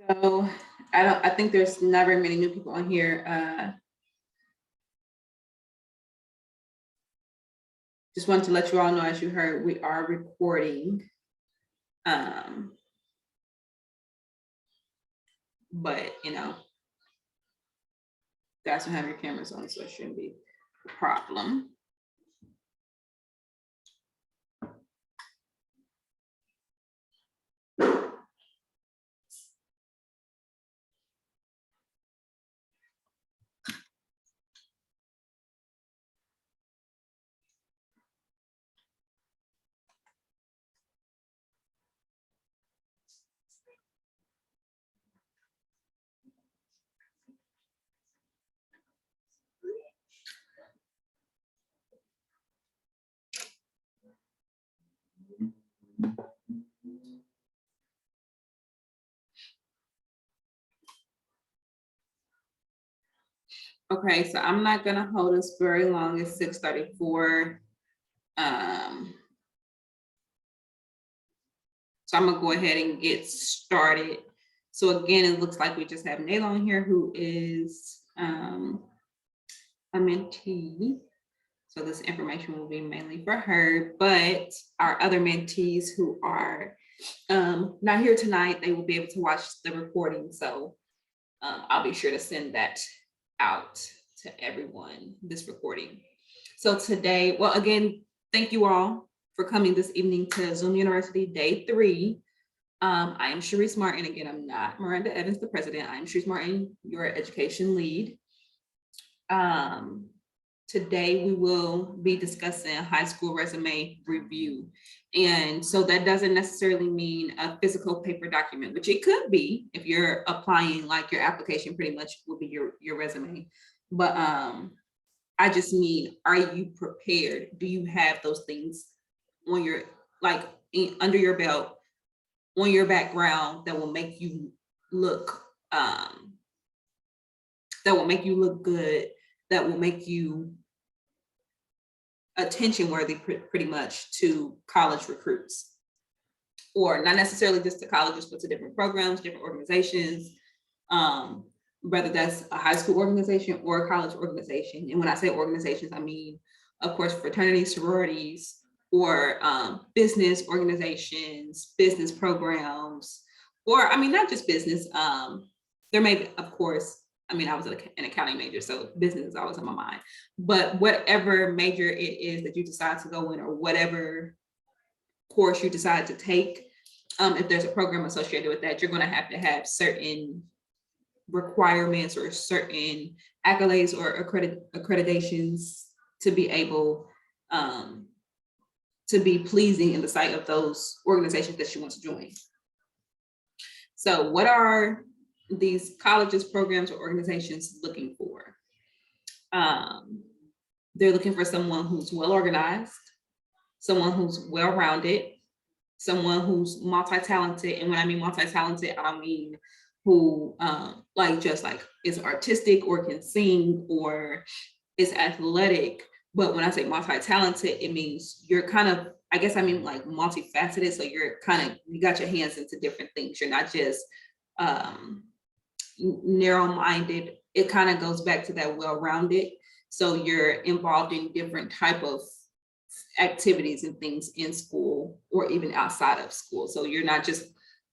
So I think there's not very many new people on here. Just wanted to let you all know, as you heard, we are recording. But you guys don't have your cameras on, so it shouldn't be a problem. Okay, so I'm not gonna hold us very long. It's 6:34. So I'm gonna go ahead and get started. So again, it looks like we just have Nayla on here, who is a mentee. So this information will be mainly for her, but our other mentees who are not here tonight, they will be able to watch the recording. So I'll be sure to send that out to everyone, this recording. So today, well, again, thank you all for coming this evening to Zoom University Day 3. I am Sharice Martin. Again, I'm not Miranda Evans, the president. I'm Sharice Martin, your education lead. Today we will be discussing high school resume review. And so that doesn't necessarily mean a physical paper document, which it could be if you're applying, like your application pretty much will be your resume. But I just mean, are you prepared? Do you have those things on your, under your belt, on your background, that will make you look, good, that will make you attention worthy pretty much to college recruits, or not necessarily just to colleges, but to different programs, different organizations, whether that's a high school organization or a college organization. And when I say organizations, I mean, of course, fraternities, sororities, or business organizations, business programs, or I mean, not just business. There may be, of course, I mean, I was an accounting major, so business is always on my mind. But whatever major it is that you decide to go in, or whatever course you decide to take, if there's a program associated with that, you're going to have certain requirements or certain accolades or accreditations to be able to be pleasing in the sight of those organizations that you want to join. So what are these colleges, programs, or organizations looking for? They're looking for someone who's well organized, someone who's well-rounded, someone who's multi-talented. And when I mean multi-talented, I mean who just is artistic, or can sing, or is athletic. But when I say multi-talented, it means you're kind of, I guess I mean like multifaceted. So you're you got your hands into different things. You're not just narrow-minded. It kind of goes back to that well-rounded. So you're involved in different type of activities and things in school, or even outside of school. So you're not just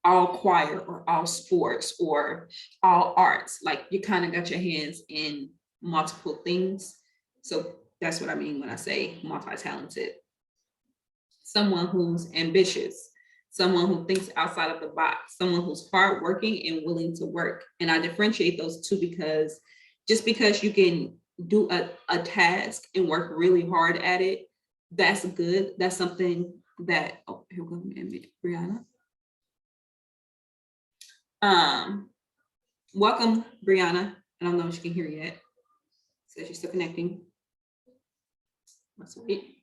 all choir, or all sports, or all arts. Like, you kind of got your hands in multiple things. So that's what I mean when I say multi-talented. Someone who's ambitious, someone who thinks outside of the box, someone who's hardworking and willing to work. And I differentiate those two because just because you can do a task and work really hard at it, that's good. That's something that, oh, here we go, Brianna. Welcome, Brianna. I don't know if she can hear yet. So she's still connecting. Let's wait.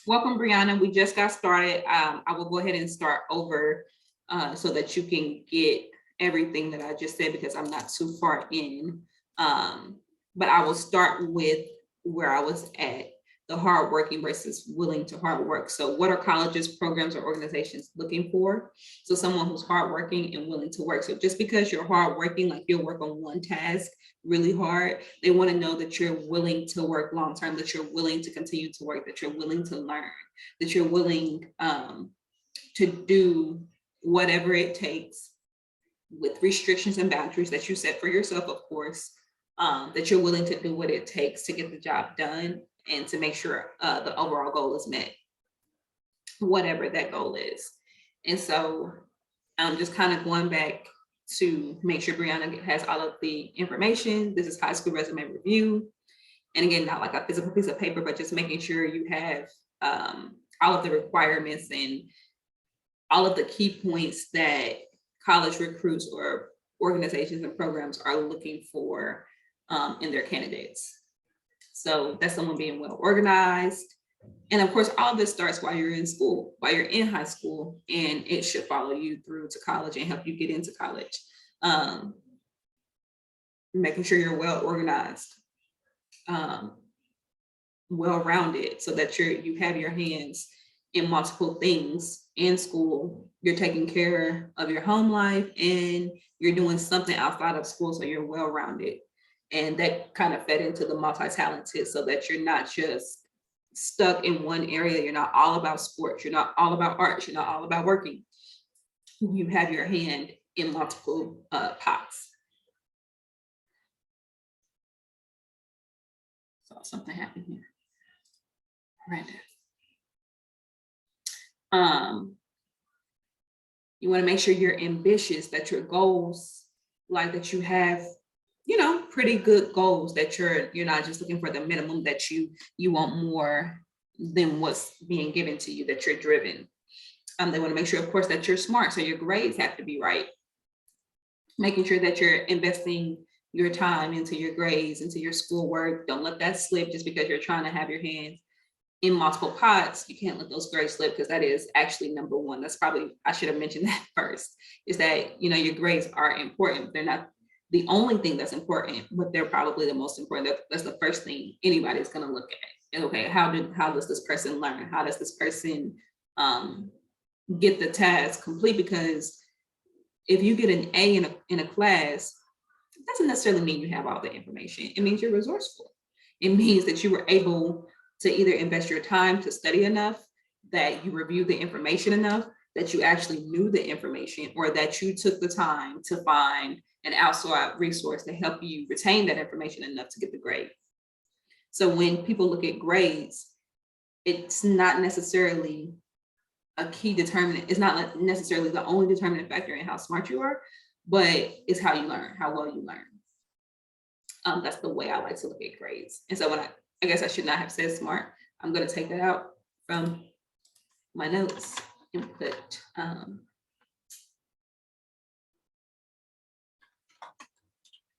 Welcome, Brianna. We just got started. I will go ahead and start over so that you can get everything that I just said, because I'm not too far in. But I will start with where I was at. the hardworking versus willing to hard work. So what are colleges, programs, or organizations looking for? So someone who's hardworking and willing to work. So just because you're hardworking, like you'll work on one task really hard, they want to know that you're willing to work long term, that you're willing to continue to work, that you're willing to learn, that you're willing to do whatever it takes with restrictions and boundaries that you set for yourself, of course, that you're willing to do what it takes to get the job done and to make sure the overall goal is met, whatever that goal is. And so I'm just kind of going back to make sure Brianna has all of the information. This is high school resume review. And again, not like a physical piece of paper, but just making sure you have all of the requirements and all of the key points that college recruits or organizations and programs are looking for in their candidates. So that's someone being well organized. And of course, all of this starts while you're in school, while you're in high school, and it should follow you through to college and help you get into college. Making sure you're well organized, well-rounded, so that you have your hands in multiple things in school. You're taking care of your home life and you're doing something outside of school, so you're well-rounded. And that kind of fed into the multi-talented, so that you're not just stuck in one area. You're not all about sports. You're not all about arts. You're not all about working. You have your hand in multiple pots. So something happened here. Right. You want to make sure you're ambitious, that your goals, like that you have, pretty good goals, that you're not just looking for the minimum, that you want more than what's being given to you, that you're driven. They want to make sure, of course, that you're smart. So your grades have to be right. Making sure that you're investing your time into your grades, into your schoolwork. Don't let that slip just because you're trying to have your hands in multiple pots. You can't let those grades slip, because that is actually number one. That's probably, I should have mentioned that first, is that, your grades are important. They're not the only thing that's important, but they're probably the most important. That's the first thing anybody's going to look at. Okay, how does this person learn? How does this person get the task complete? Because if you get an A in a class, it doesn't necessarily mean you have all the information. It means you're resourceful. It means that you were able to either invest your time to study enough, that you reviewed the information enough, that you actually knew the information, or that you took the time to find an outside resource to help you retain that information enough to get the grade. So when people look at grades, it's not necessarily a key determinant. It's not necessarily the only determinant factor in how smart you are, but it's how you learn, how well you learn. That's the way I like to look at grades. And so I guess I should not have said smart. I'm going to take that out from my notes and put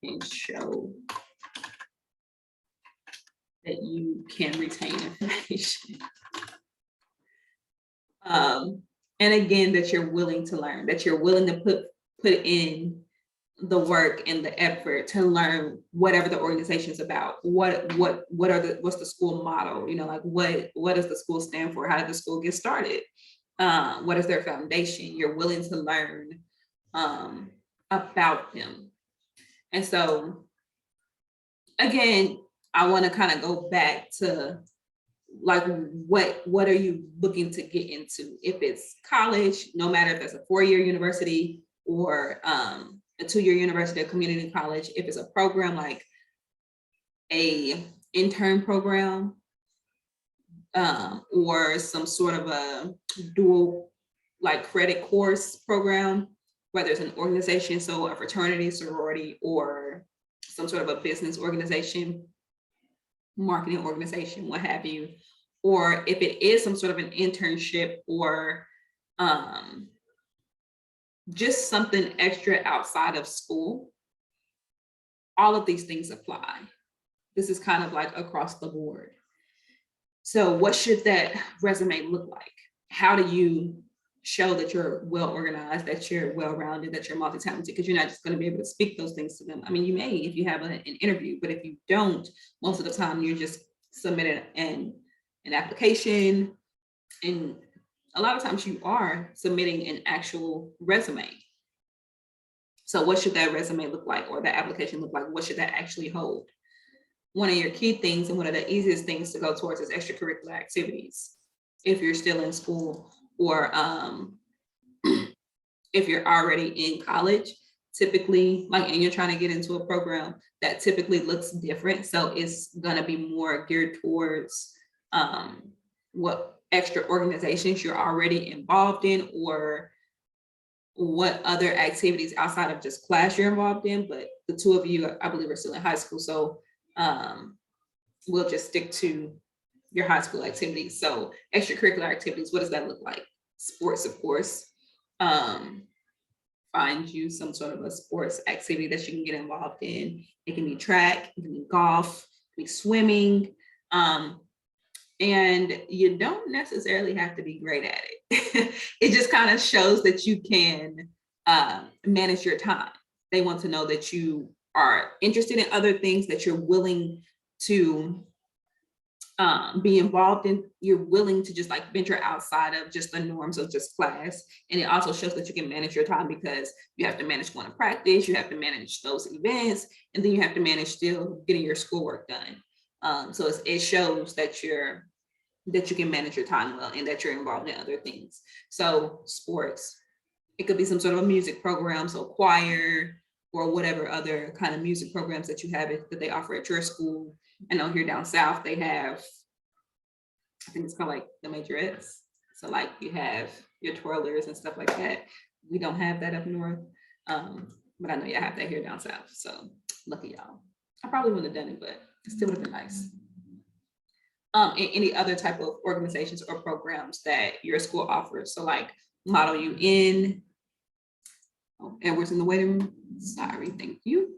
and show that you can retain information. And again, that you're willing to learn, that you're willing to put in the work and the effort to learn whatever the organization is about. What's the school motto? Like what does the school stand for? How did the school get started? What is their foundation? You're willing to learn about them. And so again, I want to kind of go back to like what are you looking to get into? If it's college, no matter if it's a 4-year university or a 2-year university, a community college, if it's a program like a intern program, or some sort of a dual like credit course program, whether it's an organization, so a fraternity, sorority, or some sort of a business organization, marketing organization, what have you, or if it is some sort of an internship or just something extra outside of school, all of these things apply. This is kind of like across the board. So what should that resume look like? How do you show that you're well organized, that you're well-rounded, that you're multi-talented? Because you're not just going to be able to speak those things to them. I mean, you may if you have an interview, but if you don't, most of the time you're just submitting and an application, and a lot of times you are submitting an actual resume. So what should that resume look like, or that application look like? What should that actually hold? One of your key things and one of the easiest things to go towards is extracurricular activities. If you're still in school, or if you're already in college, typically, like, and you're trying to get into a program that typically looks different. So it's gonna be more geared towards what extra organizations you're already involved in, or what other activities outside of just class you're involved in. But the two of you, I believe, are still in high school. So we'll just stick to your high school activities. So extracurricular activities, what does that look like? Sports, of course. Find you some sort of a sports activity that you can get involved in. It can be track, it can be golf, it can be swimming. And you don't necessarily have to be great at it. It just kind of shows that you can manage your time. They want to know that you are interested in other things, that you're willing to be involved in. You're willing to just like venture outside of just the norms of just class. And it also shows that you can manage your time, because you have to manage going to practice, you have to manage those events, and then you have to manage still getting your schoolwork done. So it shows that you can manage your time well, and that you're involved in other things. So sports, it could be some sort of a music program, so choir, or whatever other kind of music programs that you have that they offer at your school. I know here down south they have, I think it's called like the majorettes. So like you have your twirlers and stuff like that. We don't have that up north, but I know y'all have that here down south. So lucky y'all. I probably wouldn't have done it, but it still would have been nice. And any other type of organizations or programs that your school offers. So like Model UN. Oh, Edward's in the waiting room. Sorry, thank you.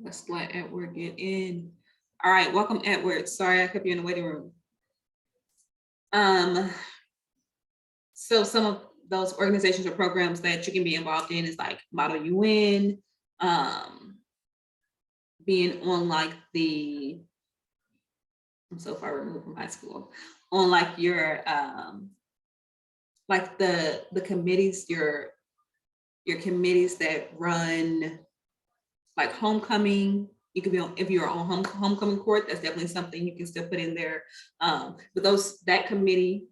Let's let Edward get in. All right, welcome, Edward. Sorry, I kept you in the waiting room. So some of those organizations or programs that you can be involved in is like Model UN, being on like I'm so far removed from high school, on like your like the committees, your committees that run like homecoming. You could be on, if you're on homecoming court, that's definitely something you can still put in there. But that committee,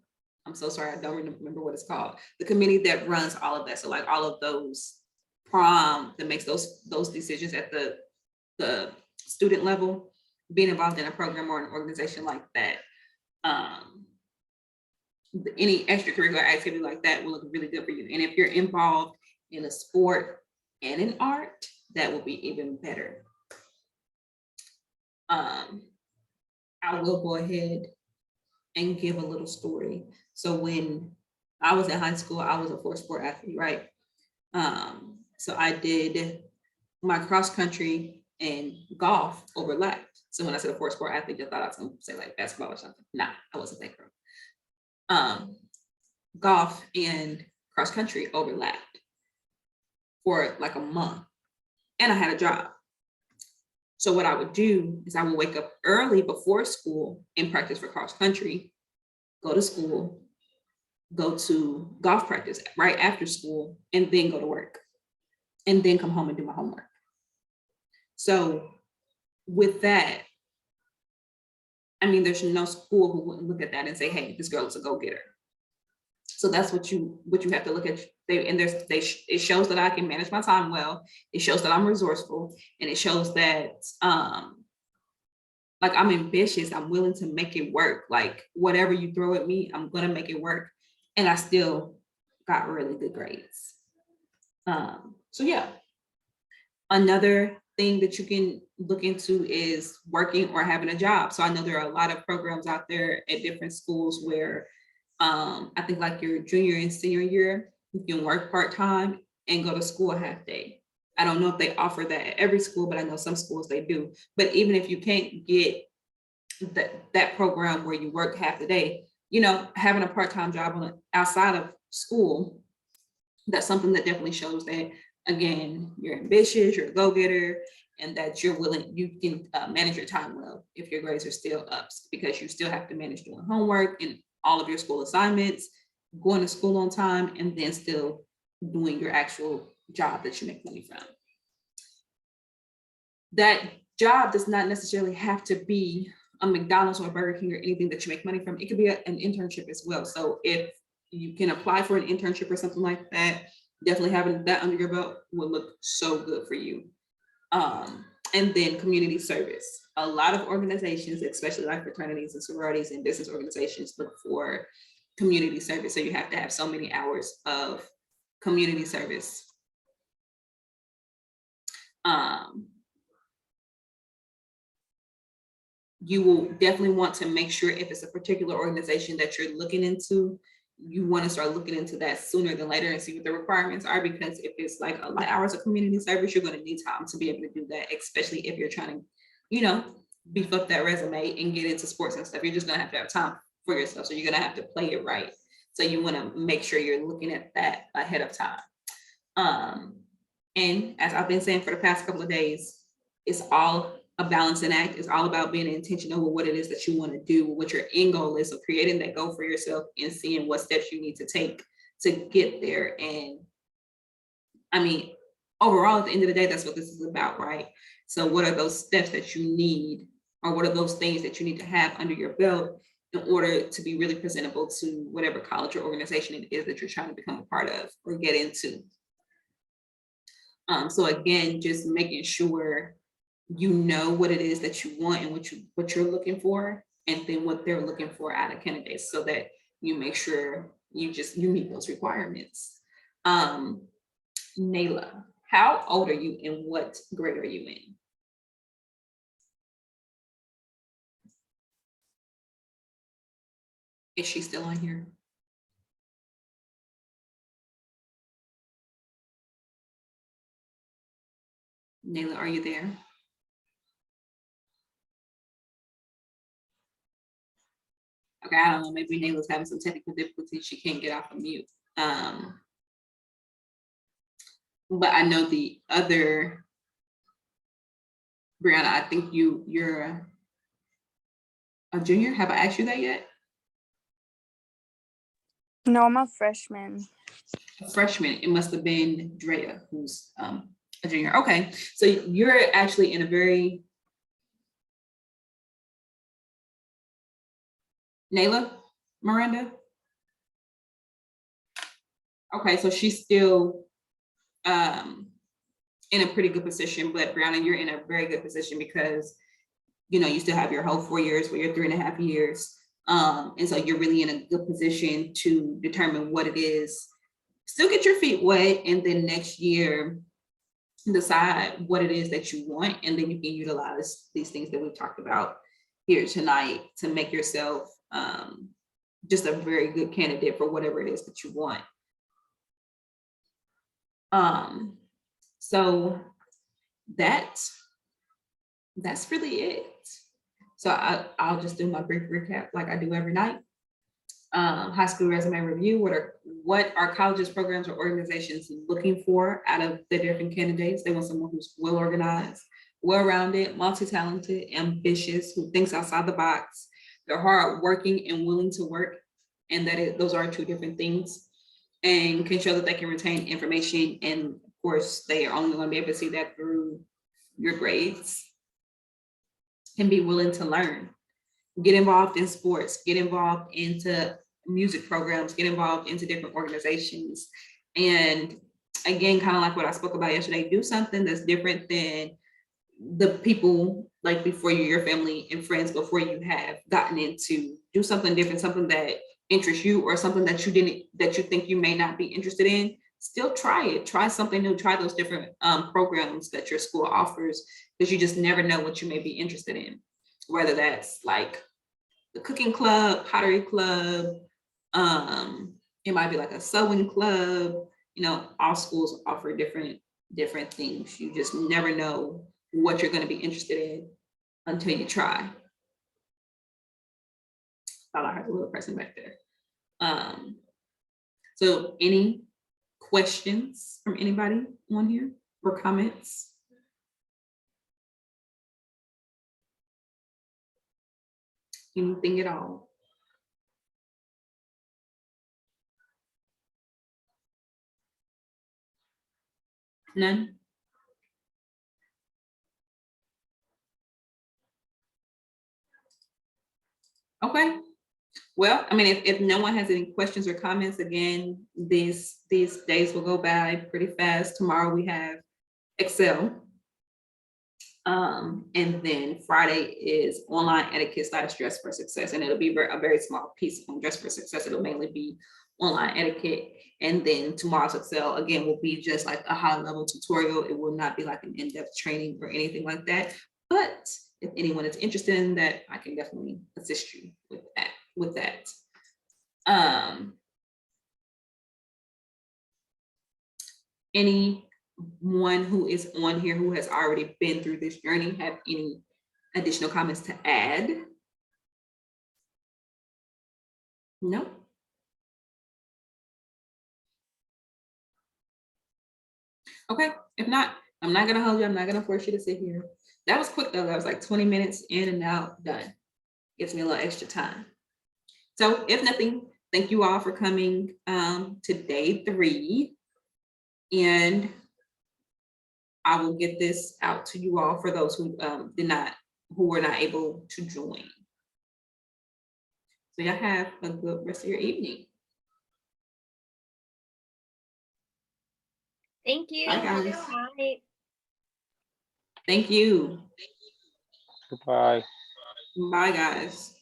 I'm so sorry, I don't remember what it's called. The committee that runs all of that. So like all of those prom, that makes those decisions at the student level, being involved in a program or an organization like that. Any extracurricular activity like that will look really good for you. And if you're involved in a sport and in art, that will be even better. I will go ahead and give a little story. So when I was in high school, I was a 4-sport athlete, right? So I did my cross country and golf overlapped. So when I said a 4-sport athlete, I thought I was gonna say like basketball or something. Nah, I wasn't that girl. Golf and cross country overlapped for like a month, and I had a job. So what I would do is I would wake up early before school and practice for cross country, go to school, go to golf practice right after school, and then go to work, and then come home and do my homework. So with that, I mean, there's no school who wouldn't look at that and say, hey, this girl is a go-getter. So that's what you have to look at. It shows that I can manage my time well. It shows that I'm resourceful, and it shows that like I'm ambitious. I'm willing to make it work. Like whatever you throw at me, I'm gonna make it work. And I still got really good grades. So yeah. Another thing that you can look into is working or having a job. So I know there are a lot of programs out there at different schools where I think like your junior and senior year, you can work part-time and go to school a half day. I don't know if they offer that at every school, but I know some schools they do. But even if you can't get that program where you work half the day, you know, having a part-time job outside of school, that's something that definitely shows that again, you're ambitious, you're a go-getter, and that you're willing, you can manage your time well if your grades are still up, because you still have to manage doing homework and all of your school assignments, going to school on time, and then still doing your actual job that you make money from. That job does not necessarily have to be a McDonald's or a Burger King or anything that you make money from. It could be an internship as well. So if you can apply for an internship or something like that, definitely having that under your belt will look so good for you. And then community service. A lot of organizations, especially like fraternities and sororities and business organizations, look for community service. So you have to have so many hours of community service. You will definitely want to make sure, if it's a particular organization that you're looking into, you want to start looking into that sooner than later and see what the requirements are, because if it's like a lot of hours of community service, you're going to need time to be able to do that, especially if you're trying to, you know, beef up that resume and get into sports and stuff. You're just going to have time for yourself. So you're going to have to play it right. So you want to make sure you're looking at that ahead of time. And as I've been saying for the past couple of days, it's all a balancing act. It's all about being intentional with what it is that you want to do, what your end goal is. So creating that goal for yourself and seeing what steps you need to take to get there. And I mean, overall, at the end of the day, that's what this is about, right? So what are those steps that you need, or what are those things that you need to have under your belt in order to be really presentable to whatever college or organization it is that you're trying to become a part of or get into? So again, just making sure you know what it is that you want and what you're looking for, and then what they're looking for out of candidates, so that you make sure you meet those requirements. Nayla, how old are you and what grade are you in? Is she still on here? Nayla, are you there? Okay, I don't know, maybe Nayla's having some technical difficulties. She can't get off of mute. But I know the other, Brianna, I think you're a junior. Have I asked you that yet? No, I'm a freshman. A freshman. It must have been Drea, who's a junior. Okay, so you're actually in a very, Nayla, Miranda? Okay, so she's still in a pretty good position, but Brianna, you're in a very good position because, you know, you still have your whole 4 years, well, your 3.5 years. And so you're really in a good position to determine what it is, still get your feet wet, and then next year decide what it is that you want, and then you can utilize these things that we've talked about here tonight to make yourself just a very good candidate for whatever it is that you want. So that's really it. So I'll just do my brief recap like I do every night. High school resume review. What are colleges, programs, or organizations looking for out of the different candidates? They want someone who's well organized, well-rounded, multi-talented, ambitious, who thinks outside the box. They're hardworking and willing to work, and those are two different things, and can show that they can retain information. And of course, they are only going to be able to see that through your grades. Can be willing to learn, get involved in sports, get involved into music programs, get involved into different organizations. And again, kind of like what I spoke about yesterday, do something that's different than the people like before you, your family and friends before you have gotten into. Do something different, something that interests you, or something that you think you may not be interested in. Still try it, try something new, try those different programs that your school offers, because you just never know what you may be interested in, whether that's like the cooking club, pottery club, it might be like a sewing club. You know, all schools offer different things. You just never know what you're going to be interested in until you try. Thought I heard a little person back there. So any questions from anybody on here or comments? Anything at all? None? Okay. Well, I mean, if no one has any questions or comments, again, these days will go by pretty fast. Tomorrow we have Excel. And then Friday is online etiquette / dress for success. And it'll be a very small piece on dress for success. It'll mainly be online etiquette. And then tomorrow's Excel, again, will be just like a high level tutorial. It will not be like an in-depth training or anything like that. But if anyone is interested in that, I can definitely assist you with that. Anyone who is on here who has already been through this journey have any additional comments to add? No? Okay, if not, I'm not gonna hold you. I'm not gonna force you to sit here. That was quick though. That was like 20 minutes in and out, done. Gives me a little extra time. So if nothing, thank you all for coming to day 3. And I will get this out to you all for those who were not able to join. So y'all have a good rest of your evening. Thank you. Bye, guys. Good night. Thank you. Goodbye. Bye, guys.